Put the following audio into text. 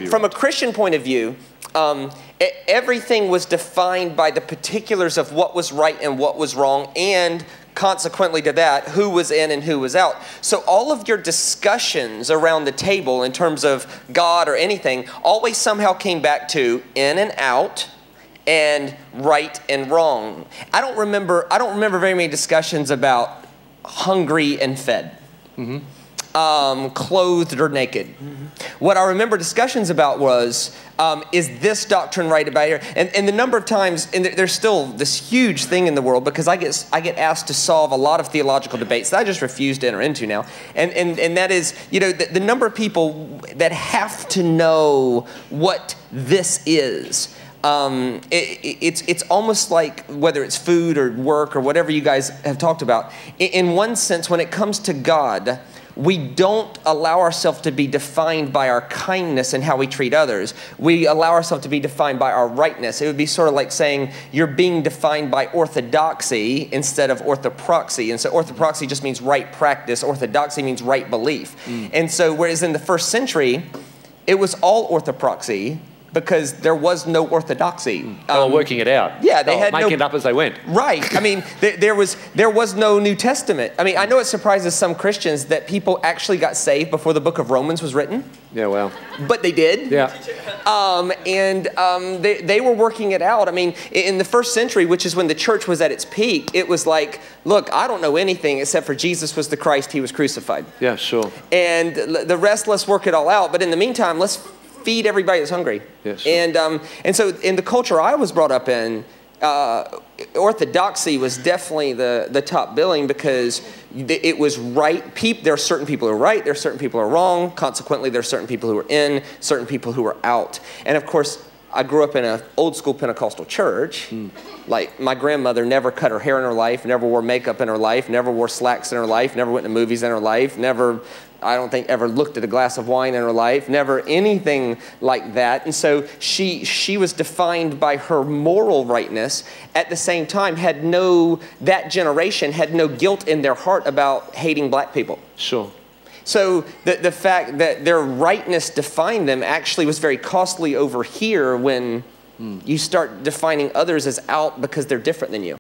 From a Christian point of view, everything was defined by the particulars of what was right and what was wrong, and consequently to that, who was in and who was out. So all of your discussions around the table in terms of God or anything always somehow came back to in and out and right and wrong. I don't remember very many discussions about hungry and fed. Clothed or naked. What I remember discussions about was, is this doctrine right about here? And the number of times, and there's still this huge thing in the world, because I get asked to solve a lot of theological debates that I just refuse to enter into now. And that is, you know, the number of people that have to know what this is. It's almost like, whether it's food or work or whatever you guys have talked about, in one sense, when it comes to God, we don't allow ourselves to be defined by our kindness and how we treat others. We allow ourselves to be defined by our rightness. It would be sort of like saying you're being defined by orthodoxy instead of orthopraxy. And so orthopraxy just means right practice. Orthodoxy means right belief. And so whereas in the first century, it was all orthopraxy, because there was no orthodoxy. They were working it out. Yeah, they had making it up as they went. Right. I mean, there was no New Testament. I mean, I know it surprises some Christians that people actually got saved before the book of Romans was written. Yeah, well. But they did. Yeah. They were working it out. I mean, in the first century, which is when the church was at its peak, it was like, look, I don't know anything except for Jesus was the Christ, he was crucified. Yeah, sure. And the rest, let's work it all out. But in the meantime, let's feed everybody that's hungry. Yes, sure. And so in the culture I was brought up in, orthodoxy was definitely the top billing, because it was right. There are certain people who are right, there are certain people who are wrong. Consequently, there are certain people who are in, certain people who are out. And of course, I grew up in an old school Pentecostal church. Like, my grandmother never cut her hair in her life, never wore makeup in her life, never wore slacks in her life, never went to movies in her life, never, I don't think, ever looked at a glass of wine in her life, never anything like that. And so she was defined by her moral rightness. At the same time, that generation had no guilt in their heart about hating black people. Sure. So the fact that their rightness defined them actually was very costly over here when you start defining others as out because they're different than you.